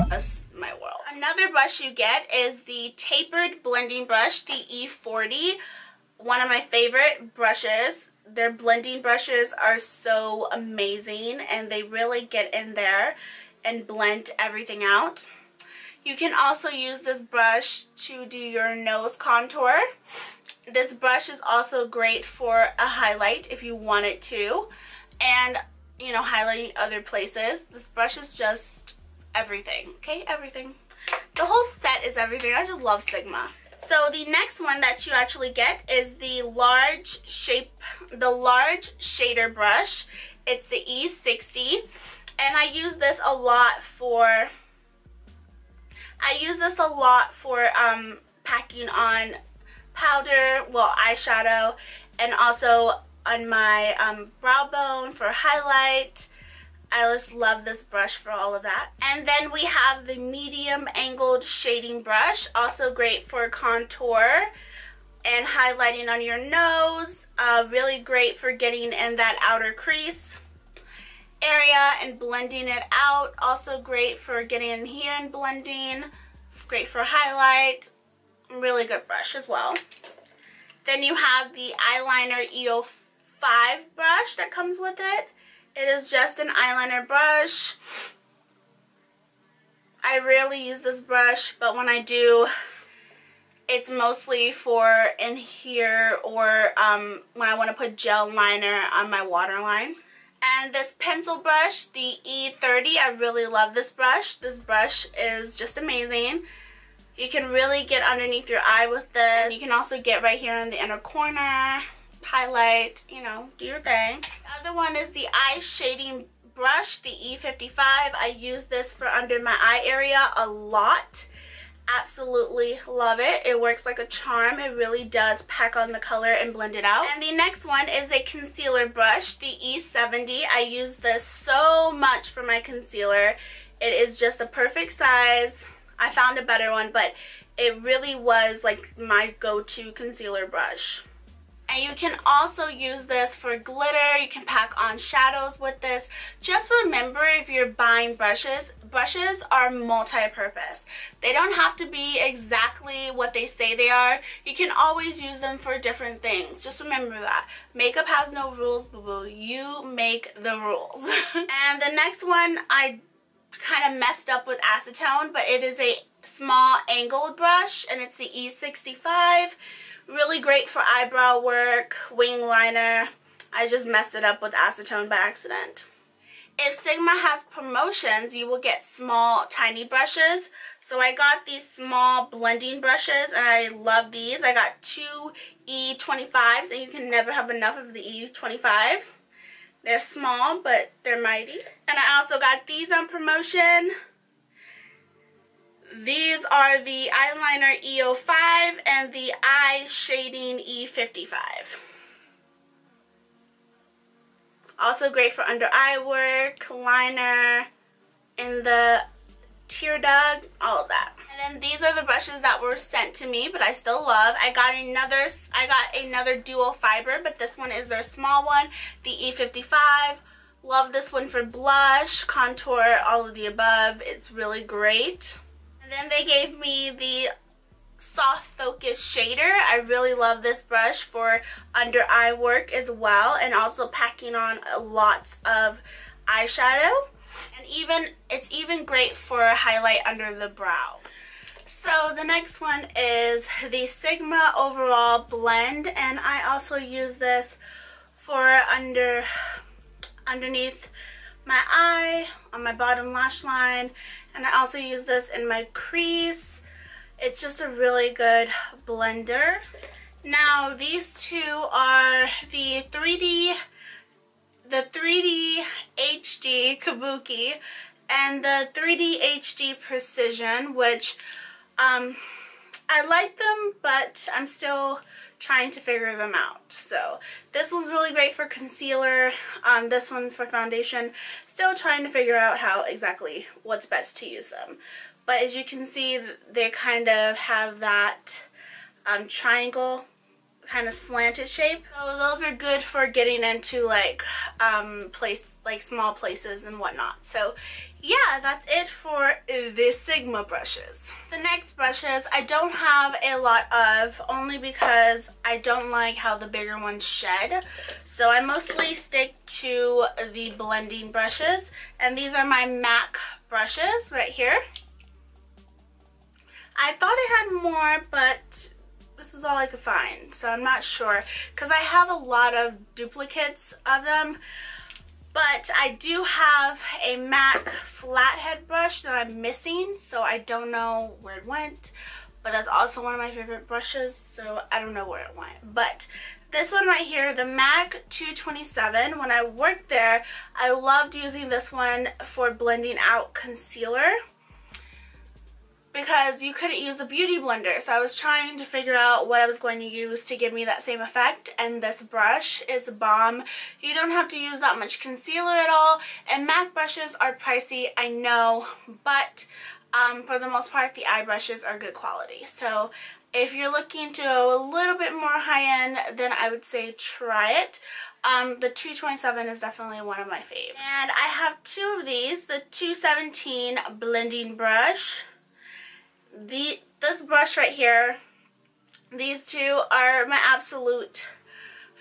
That's my world. Another brush you get is the tapered blending brush, the E40. One of my favorite brushes. Their blending brushes are so amazing and they really get in there and blend everything out. You can also use this brush to do your nose contour. This brush is also great for a highlight if you want it to, and you know, highlighting other places. This brush is just everything, okay? Everything. The whole set is everything. I just love Sigma. So the next one that you actually get is the large shader brush. It's the E60, and I use this a lot for packing on powder, well, eyeshadow, and also on my brow bone for highlight. I just love this brush for all of that. And then we have the medium angled shading brush, also great for contour and highlighting on your nose. Really great for getting in that outer crease area and blending it out. Also great for getting in here and blending. Great for highlight. Really good brush as well. Then you have the eyeliner EO5 brush that comes with it. It is just an eyeliner brush. I rarely use this brush, but when I do, it's mostly for in here or when I want to put gel liner on my waterline. And this pencil brush, the E30, I really love this brush. This brush is just amazing. You can really get underneath your eye with this. And you can also get right here in the inner corner, highlight, you know, do your thing. The other one is the eye shading brush, the E55. I use this for under my eye area a lot. Absolutely love it. It works like a charm. It really does pack on the color and blend it out. And the next one is a concealer brush, the E70. I use this so much for my concealer. It is just the perfect size. I found a better one, but it really was like my go-to concealer brush. And you can also use this for glitter. You can pack on shadows with this. Just remember, if you're buying brushes, brushes are multi-purpose. They don't have to be exactly what they say they are. You can always use them for different things. Just remember that. Makeup has no rules, boo-boo. You make the rules. And the next one, I kind of messed up with acetone, but it is a small angled brush, and it's the E65. Really great for eyebrow work, wing liner. I just messed it up with acetone by accident. If Sigma has promotions, you will get small, tiny brushes. So I got these small blending brushes, and I love these. I got two E25s, and you can never have enough of the E25s. They're small, but they're mighty. And I also got these on promotion. These are the eyeliner EO5 and the eye shading E55. Also great for under eye work, liner, in the tear duct, all of that. And then these are the brushes that were sent to me, but I still love. I got another dual fiber, but this one is their small one, the E55. Love this one for blush, contour, all of the above. It's really great. And then they gave me the soft focus shader. I really love this brush for under eye work as well, and also packing on lots of eyeshadow. And it's even great for a highlight under the brow. So the next one is the Sigma Overall Blend, and I also use this for underneath my eye, on my bottom lash line, and I also use this in my crease. It's just a really good blender. Now these two are the 3D HD Kabuki and the 3D HD Precision, which I like them, but I'm still trying to figure them out. So this one's really great for concealer. This one's for foundation. Still trying to figure out how exactly what's best to use them. But as you can see, they kind of have that triangle kind of slanted shape. So those are good for getting into like small places and whatnot. So yeah, that's it for the Sigma brushes. The next brushes I don't have a lot of, only because I don't like how the bigger ones shed. So I mostly stick to the blending brushes, and these are my MAC brushes right here. I thought I had more, but this is all I could find, so I'm not sure, because I have a lot of duplicates of them. But I do have a MAC flathead brush that I'm missing, so I don't know where it went. But that's also one of my favorite brushes, so I don't know where it went. But this one right here, the MAC 227, when I worked there, I loved using this one for blending out concealer, because you couldn't use a beauty blender. So I was trying to figure out what I was going to use to give me that same effect, and this brush is a bomb. You don't have to use that much concealer at all, and MAC brushes are pricey, I know, but for the most part the eye brushes are good quality. So if you're looking to go a little bit more high-end, then I would say try it. The 227 is definitely one of my faves. And I have two of these, the 217 blending brush. This brush right here, these two are my absolute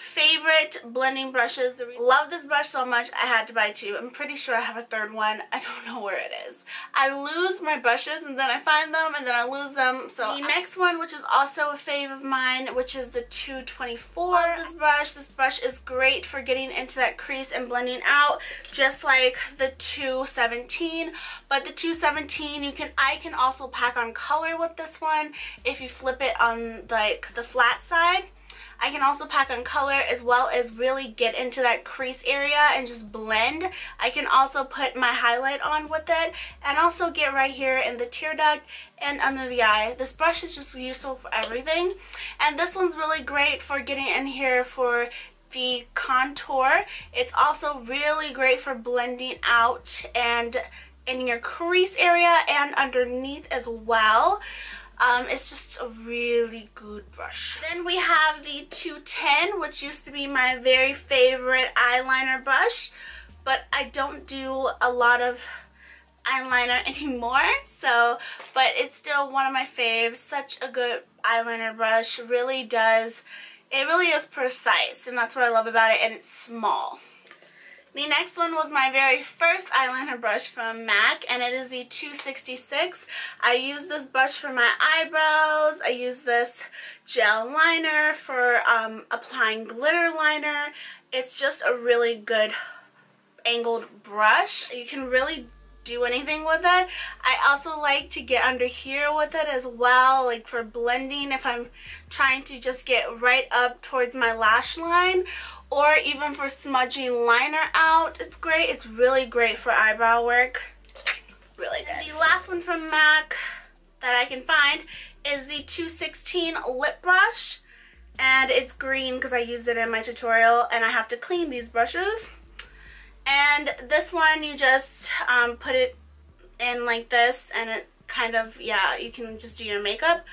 favorite blending brushes. Love this brush so much I had to buy two. I'm pretty sure I have a third one. I don't know where it is. I lose my brushes and then I find them and then I lose them. So the next one, which is also a fave of mine, which is the 224. Love this brush. This brush is great for getting into that crease and blending out, just like the 217. But the 217, I can also pack on color with this one if you flip it on like the flat side. I can also pack on color as well as really get into that crease area and just blend. I can also put my highlight on with it and also get right here in the tear duct and under the eye. This brush is just useful for everything. And this one's really great for getting in here for the contour. It's also really great for blending out and in your crease area and underneath as well. It's just a really good brush. Then we have the 210, which used to be my very favorite eyeliner brush, but I don't do a lot of eyeliner anymore, but it's still one of my faves. Such a good eyeliner brush. It really is precise, and that's what I love about it, and it's small. The next one was my very first eyeliner brush from MAC, and it is the 266. I use this brush for my eyebrows. I use this gel liner for applying glitter liner. It's just a really good angled brush. You can really do anything with it. I also like to get under here with it as well, like for blending if I'm trying to just get right up towards my lash line, or even for smudging liner out. It's great. It's really great for eyebrow work. Really good. And the last one from MAC that I can find is the 216 lip brush, and it's green because I used it in my tutorial, and I have to clean these brushes. And this one, you just put it in like this, and it kind of, yeah, you can just do your makeup.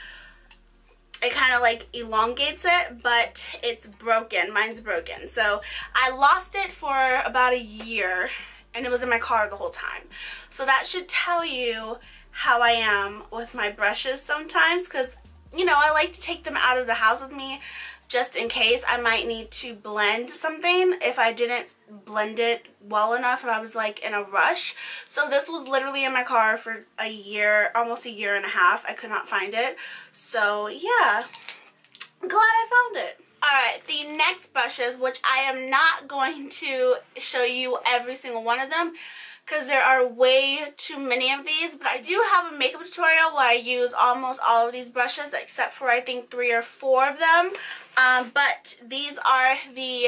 It kind of like elongates it, but it's broken. Mine's broken. So I lost it for about a year, and it was in my car the whole time. So that should tell you how I am with my brushes sometimes, because, you know, I like to take them out of the house with me just in case I might need to blend something if I didn't blend it well enough, if I was like in a rush. So this was literally in my car for a year, almost a year and a half. I could not find it. So yeah, I'm glad I found it. Alright, the next brushes, which I am not going to show you every single one of them because there are way too many of these, but I do have a makeup tutorial where I use almost all of these brushes except for I think 3 or 4 of them. But these are the,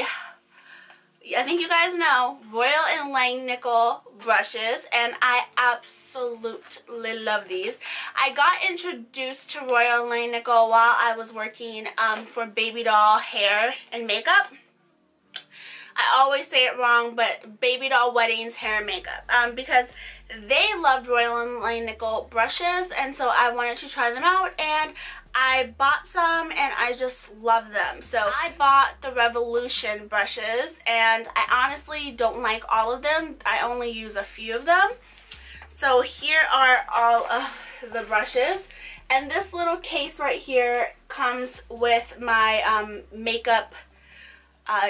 I think you guys know, Royal and Langnickel brushes, and I absolutely love these. I got introduced to Royal and Langnickel while I was working for baby doll hair and makeup. I always say it wrong, but baby doll weddings hair and makeup, because they loved Royal and Langnickel brushes, and so I wanted to try them out, and I bought some and I just love them. So I bought the Revolution brushes and I honestly don't like all of them. I only use a few of them. So here are all of the brushes. And this little case right here comes with my makeup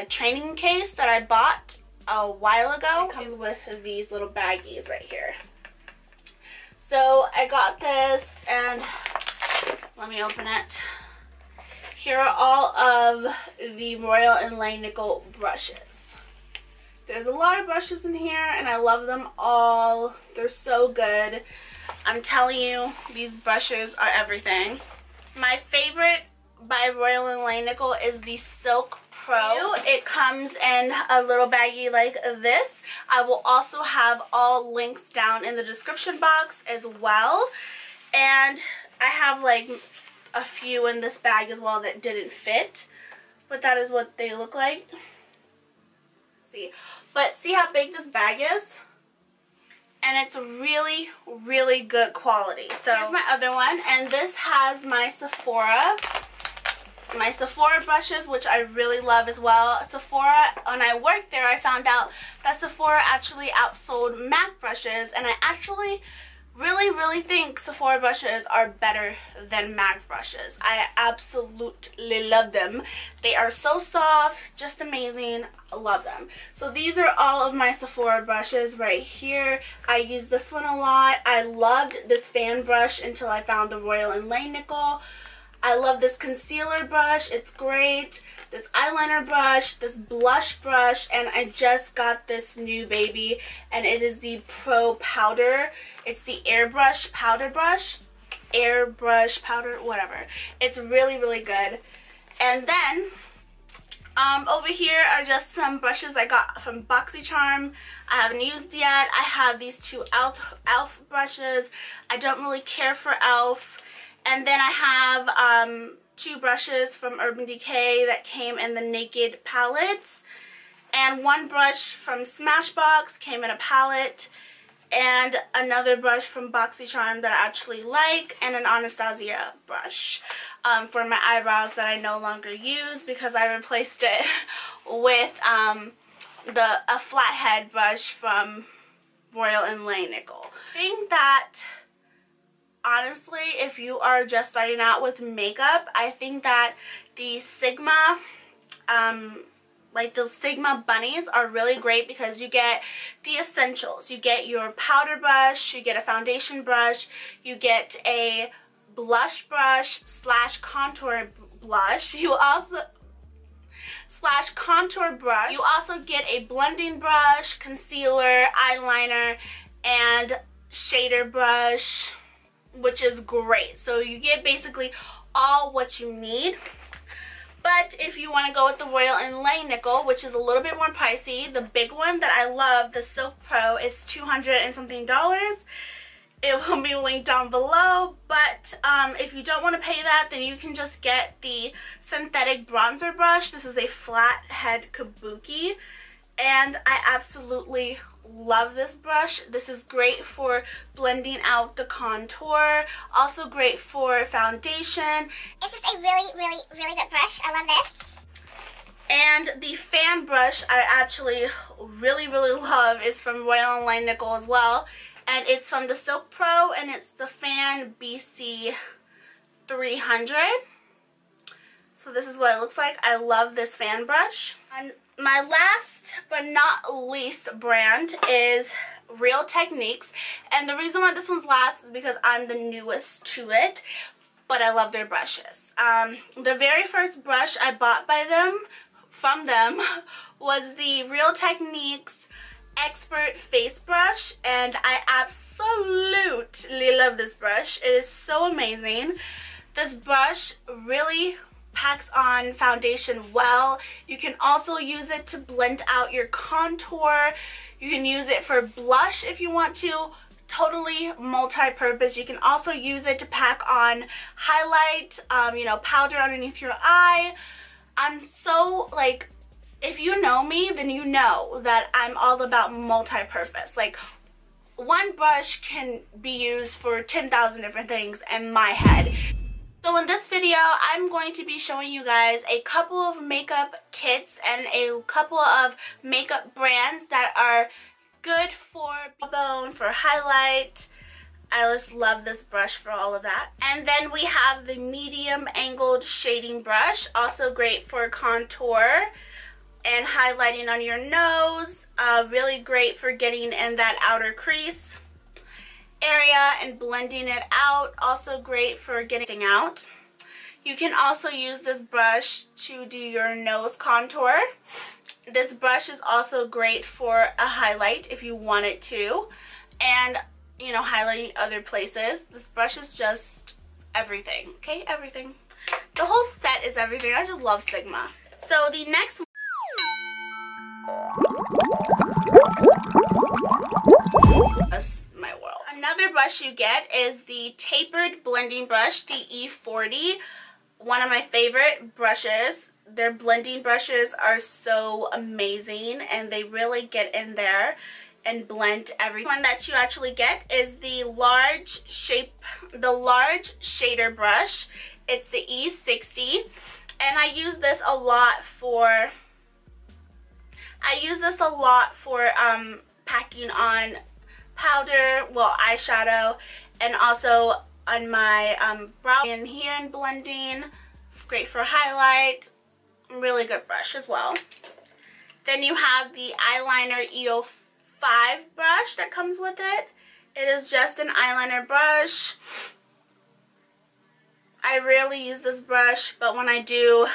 training case that I bought a while ago. It comes with these little baggies right here. So I got this and let me open it. Here are all of the Royal and Langnickel brushes. There's a lot of brushes in here and I love them all. They're so good. I'm telling you, these brushes are everything. My favorite by Royal and Langnickel is the Silk Pro. It comes in a little baggie like this. I will also have all links down in the description box as well. And I have like a few in this bag as well that didn't fit. But that is what they look like. See. But see how big this bag is? And it's really, really good quality. So here's my other one. And this has my Sephora brushes, which I really love as well. Sephora, when I worked there, I found out that Sephora actually outsold MAC brushes, and I actually really think Sephora brushes are better than MAC brushes. I absolutely love them. They are so soft, just amazing. I love them. So these are all of my Sephora brushes right here. I use this one a lot. I loved this fan brush until I found the Royal and Langnickel. I love this concealer brush. It's great. This eyeliner brush, this blush brush, and I just got this new baby, and it is the Pro Powder. It's the airbrush powder brush. Airbrush powder, whatever. It's really good. And then over here are just some brushes I got from BoxyCharm. I haven't used yet. I have these two e.l.f. brushes. I don't really care for e.l.f. And then I have two brushes from Urban Decay that came in the Naked palettes. And one brush from Smashbox came in a palette. And another brush from BoxyCharm that I actually like. And an Anastasia brush for my eyebrows that I no longer use because I replaced it with a flathead brush from Royal and Langnickel. I think that honestly, if you are just starting out with makeup, I think that the Sigma, like the Sigma bunnies are really great because you get the essentials. You get your powder brush, you get a foundation brush, you get a blush brush / contour blush. You also / contour brush. You also get a blending brush, concealer, eyeliner, and shader brush, which is great. So you get basically all what you need. But if you want to go with the Royal and Langnickel, which is a little bit more pricey, the big one that I love, the Silk Pro, is $200 and something. It will be linked down below. But if you don't want to pay that, then you can just get the synthetic bronzer brush. This is a flathead kabuki, and I absolutely love this brush. This is great for blending out the contour, also great for foundation. It's just a really good brush. I love this. And the fan brush I actually really love is from Royal and Langnickel as well, and it's from the Silk Pro, and it's the Fan BC 300. So this is what it looks like. I love this fan brush. And my last but not least brand is Real Techniques, and the reason why this one's last is because I'm the newest to it, but I love their brushes. The very first brush I bought from them was the Real Techniques Expert Face Brush, and I absolutely love this brush. It is so amazing. This brush really packs on foundation well. You can also use it to blend out your contour. You can use it for blush if you want to. Totally multi-purpose. You can also use it to pack on highlight, you know, powder underneath your eye. I'm so, like, if you know me, then you know that I'm all about multi-purpose. Like, one brush can be used for 10,000 different things in my head. So in this video, I'm going to be showing you guys a couple of makeup kits and a couple of makeup brands that are good for bone, for highlight. I just love this brush for all of that. And then we have the medium angled shading brush, also great for contour and highlighting on your nose. Really great for getting in that outer crease area and blending it out. Also great for getting out. You can also use this brush to do your nose contour. This brush is also great for a highlight if you want it to, and you know, highlighting other places. This brush is just everything, okay? Everything. The whole set is everything. I just love Sigma. So the next my world. Another brush you get is the tapered blending brush, the E40. One of my favorite brushes. Their blending brushes are so amazing and they really get in there and blend everything. One that you actually get is the large shader brush. It's the E60, and I use this a lot for packing on powder, well, eyeshadow, and also on my brow and here and blending. Great for highlight. Really good brush as well. Then you have the eyeliner EO5 brush that comes with it. It is just an eyeliner brush. I rarely use this brush, but when I do,